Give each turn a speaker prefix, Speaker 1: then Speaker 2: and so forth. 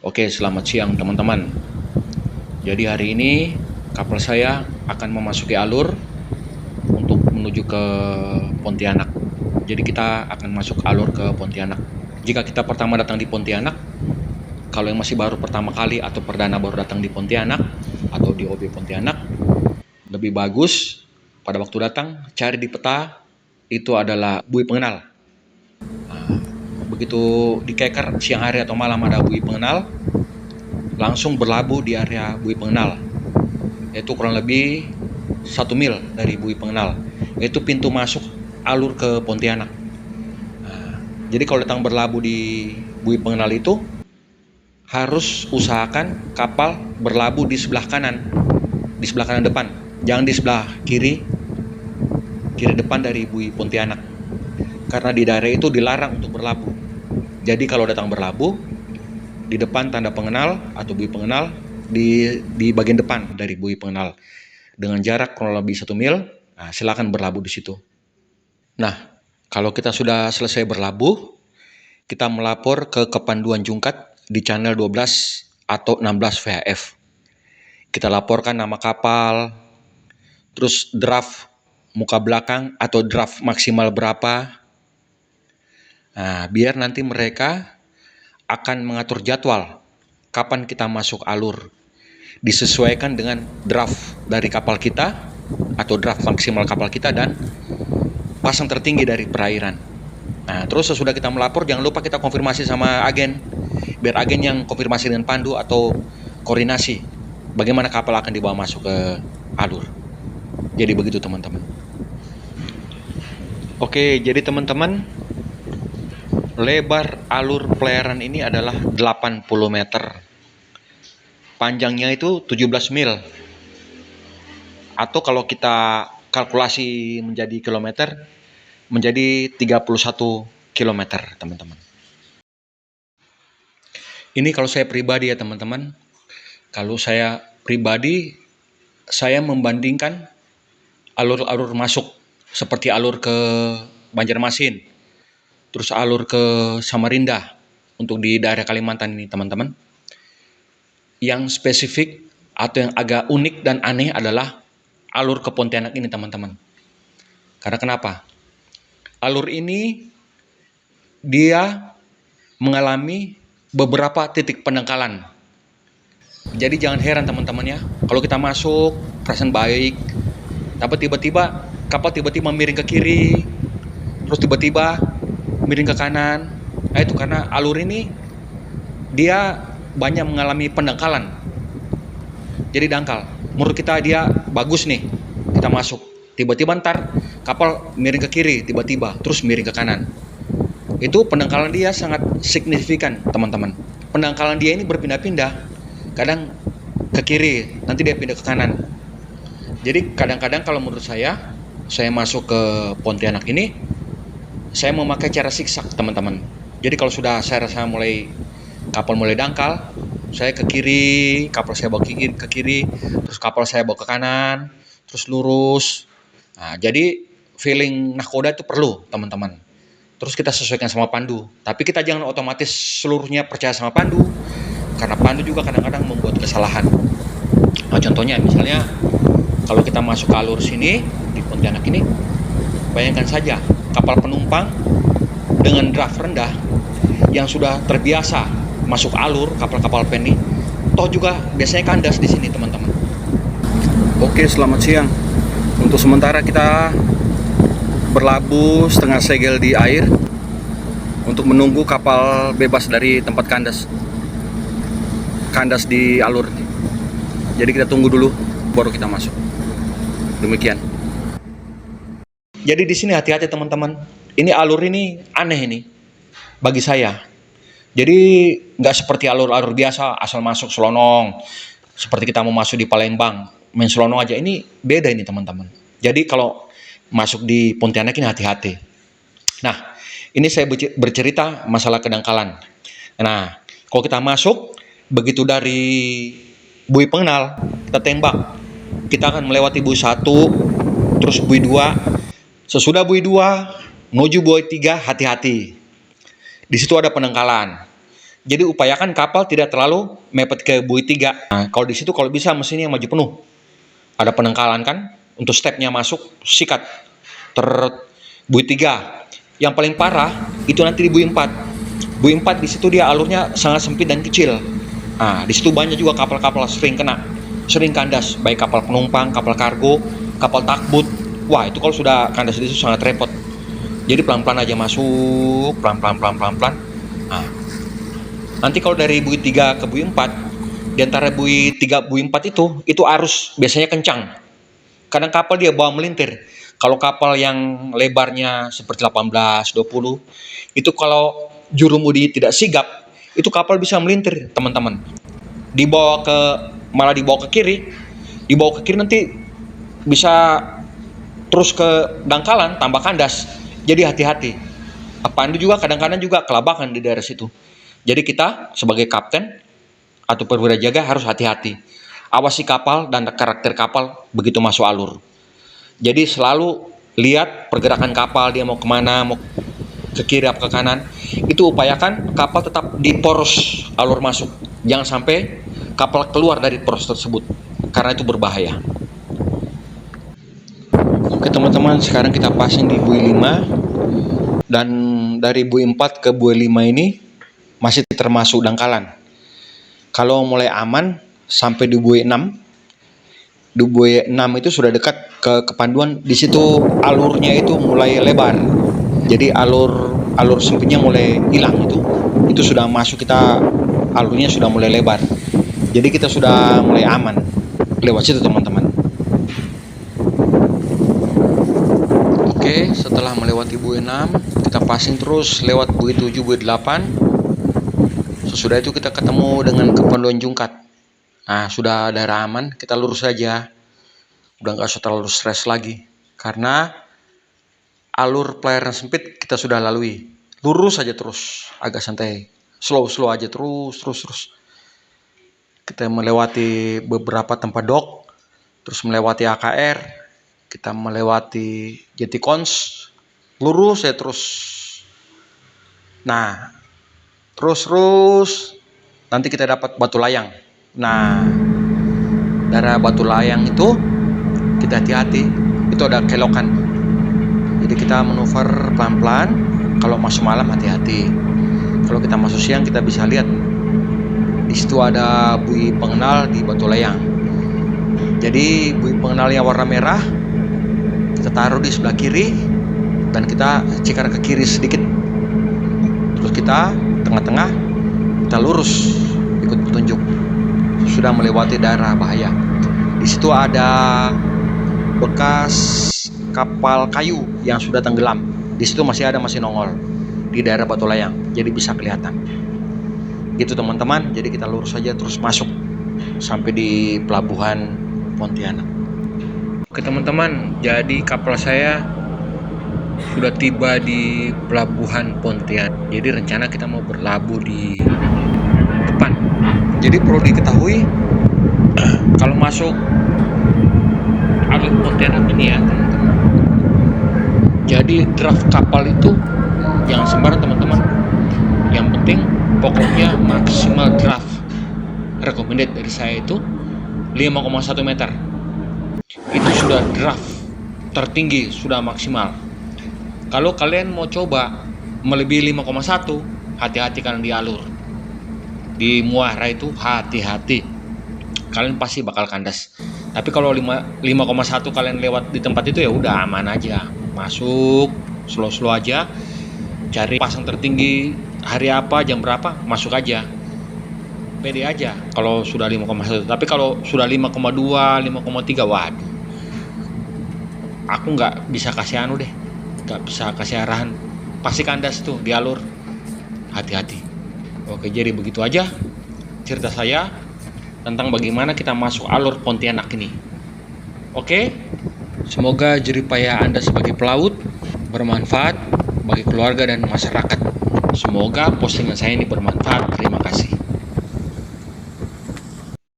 Speaker 1: Oke, selamat siang teman-teman. Jadi hari ini kapal saya akan memasuki alur untuk menuju ke Pontianak. Jadi kita akan masuk alur ke Pontianak. Jika kita pertama datang di Pontianak, kalau yang masih baru pertama kali atau perdana baru datang di Pontianak atau di OB Pontianak, lebih bagus pada waktu datang cari di peta itu adalah bui pengenal. Begitu dikeker siang hari atau malam ada bui pengenal, langsung berlabuh di area bui pengenal, yaitu kurang lebih 1 mil dari bui pengenal, yaitu pintu masuk alur ke Pontianak. Jadi kalau datang berlabuh di bui pengenal itu harus usahakan kapal berlabuh di sebelah kanan depan, jangan di sebelah kiri depan dari bui Pontianak, karena di daerah itu dilarang untuk berlabuh. Jadi kalau datang berlabuh di depan tanda pengenal atau bui pengenal, di bagian depan dari bui pengenal dengan jarak kurang lebih 1 mil, silakan berlabuh di situ. Nah, kalau kita sudah selesai berlabuh, kita melapor ke Kepanduan Jungkat di channel 12 atau 16 VHF. Kita laporkan nama kapal, terus draft muka belakang atau draft maksimal berapa. Biar nanti mereka akan mengatur jadwal kapan kita masuk alur, disesuaikan dengan draft dari kapal kita atau draft maksimal kapal kita dan pasang tertinggi dari perairan. Terus sesudah kita melapor, jangan lupa kita konfirmasi sama agen, biar agen yang konfirmasi dengan pandu atau koordinasi bagaimana kapal akan dibawa masuk ke alur. Jadi begitu teman-teman. Oke, jadi teman-teman, lebar alur pelayaran ini adalah 80 meter. Panjangnya itu 17 mil. Atau kalau kita kalkulasi menjadi kilometer, menjadi 31 kilometer, teman-teman. Ini kalau saya pribadi ya, teman-teman. Kalau saya pribadi, saya membandingkan alur-alur masuk seperti alur ke Banjarmasin, terus alur ke Samarinda untuk di daerah Kalimantan ini, teman-teman. Yang spesifik atau yang agak unik dan aneh adalah alur ke Pontianak ini, teman-teman. Karena kenapa? Alur ini dia mengalami beberapa titik pendangkalan. Jadi jangan heran teman-teman ya, kalau kita masuk perasaan baik, tapi tiba-tiba kapal tiba-tiba miring ke kiri, terus tiba-tiba miring ke kanan. Itu karena alur ini dia banyak mengalami pendangkalan. Jadi dangkal. Menurut kita dia bagus nih, kita masuk. Tiba-tiba ntar kapal miring ke kiri tiba-tiba, terus miring ke kanan. Itu pendangkalan dia sangat signifikan, teman-teman. Pendangkalan dia ini berpindah-pindah. Kadang ke kiri, nanti dia pindah ke kanan. Jadi kadang-kadang kalau menurut saya masuk ke Pontianak ini, saya memakai cara zigzag, teman-teman. Jadi kalau sudah saya rasa kapal mulai dangkal, saya ke kiri, kapal saya bawa ke kiri, terus kapal saya bawa ke kanan, terus lurus. Jadi feeling nahkoda itu perlu, teman-teman. Terus kita sesuaikan sama pandu. Tapi kita jangan otomatis seluruhnya percaya sama pandu, karena pandu juga kadang-kadang membuat kesalahan. Contohnya misalnya kalau kita masuk ke alur sini di Pontianak ini, bayangkan saja kapal penumpang dengan draft rendah yang sudah terbiasa masuk alur kapal-kapal peni, toh juga biasanya kandas di sini, teman-teman. Oke, selamat siang. Untuk sementara kita berlabuh setengah segel di air untuk menunggu kapal bebas dari tempat kandas di alur. Jadi kita tunggu dulu baru kita masuk. Demikian. Jadi di sini hati-hati teman-teman. Ini alur ini aneh ini bagi saya. Jadi nggak seperti alur-alur biasa asal masuk selonong. Seperti kita mau masuk di Palembang, main selonong aja. Ini beda ini teman-teman. Jadi kalau masuk di Pontianak ini hati-hati. Nah, ini saya bercerita masalah kedangkalan. Nah, kalau kita masuk, begitu dari bui pengenal, kita tembak. Kita akan melewati bui 1, terus bui 2. Sesudah bui 2, menuju bui 3, hati-hati. Di situ ada pendangkalan. Jadi upayakan kapal tidak terlalu mepet ke buoy 3. Nah, kalau di situ kalau bisa mesinnya maju penuh. Ada penangkalan kan, untuk stepnya masuk, sikat ter buoy 3. Yang paling parah itu nanti di buoy 4. Buoy 4 di situ dia alurnya sangat sempit dan kecil. Nah, di situ banyak juga kapal-kapal sering kena, sering kandas, baik kapal penumpang, kapal kargo, kapal takbut. Wah, itu kalau sudah kandas di situ sangat repot. Jadi pelan-pelan aja masuk, pelan-pelan. Nah, nanti kalau dari buoy 3 ke buoy 4, di antara buoy 3 buoy 4 itu arus biasanya kencang. Kadang kapal dia bawa melintir. Kalau kapal yang lebarnya seperti 18, 20, itu kalau jurumudi tidak sigap, itu kapal bisa melintir, teman-teman. Malah dibawa ke kiri nanti bisa terus ke dangkalan, tambah kandas. Jadi hati-hati. Apaan itu juga kadang-kadang juga kelabakan di daerah situ. Jadi kita sebagai kapten atau perwira jaga harus hati-hati. Awasi kapal dan karakter kapal begitu masuk alur. Jadi selalu lihat pergerakan kapal, dia mau kemana, mau ke kiri atau ke kanan. Itu upayakan kapal tetap di poros alur masuk. Jangan sampai kapal keluar dari poros tersebut, karena itu berbahaya. Oke teman-teman, sekarang kita passing di buoy 5. Dan dari buoy 4 ke buoy 5 ini masih termasuk dangkalan. Kalau mulai aman sampai di buoy 6. Di buoy 6 itu sudah dekat ke kepanduan, di situ alurnya itu mulai lebar. Jadi alur sempitnya mulai hilang itu. Itu sudah masuk, kita alurnya sudah mulai lebar. Jadi kita sudah mulai aman lewat situ teman-teman. Oke, setelah melewati buoy 6, kita passing terus lewat buoy 7, buoy 8. Sesudah itu kita ketemu dengan kepanduan Jungkat. Nah, sudah daerah aman, kita lurus saja. Udah nggak usah terlalu stres lagi. Karena alur pelayaran sempit kita sudah lalui. Lurus saja terus, agak santai. Slow aja terus. Kita melewati beberapa tempat dock, terus melewati AKR, kita melewati Jeti Kons, lurus ya terus. Nah, terus nanti kita dapat Batu Layang. Nah, daerah Batu Layang itu kita hati-hati, itu ada kelokan. Jadi kita manuver pelan-pelan. Kalau masuk malam hati-hati. Kalau kita masuk siang kita bisa lihat di situ ada buoy pengenal di Batu Layang. Jadi buoy pengenalnya warna merah, kita taruh di sebelah kiri dan kita cikar ke kiri sedikit. Terus kita tengah-tengah, kita lurus ikut petunjuk. Sudah melewati daerah bahaya. Di situ ada bekas kapal kayu yang sudah tenggelam. Di situ masih nongol di daerah Batu Layang. Jadi bisa kelihatan. Gitu teman-teman. Jadi kita lurus saja terus masuk sampai di pelabuhan Pontianak. Oke teman-teman, jadi kapal saya sudah tiba di pelabuhan Pontianak. Jadi rencana kita mau berlabuh di depan. Jadi perlu diketahui kalau masuk alur Pontianak ini ya teman-teman. Jadi draft kapal itu jangan sembarang teman-teman. Yang penting pokoknya maksimal draft recommended dari saya itu 5,1 meter. Itu sudah draft tertinggi, sudah maksimal. Kalau kalian mau coba melebihi 5,1, hati-hati kalian di alur. Di muara itu hati-hati, kalian pasti bakal kandas. Tapi kalau 5,1 kalian lewat di tempat itu ya udah aman aja, masuk slow aja, cari pasang tertinggi hari apa, jam berapa, masuk aja, pede aja kalau sudah 5,1. Tapi kalau sudah 5,2, 5,3, waduh, aku nggak bisa kasih nggak bisa kasih arahan, pasti kandas tuh di alur, hati-hati. Oke, jadi begitu aja cerita saya tentang bagaimana kita masuk alur Pontianak ini. Oke, semoga jeripaya Anda sebagai pelaut bermanfaat bagi keluarga dan masyarakat. Semoga postingan saya ini bermanfaat. Terima kasih.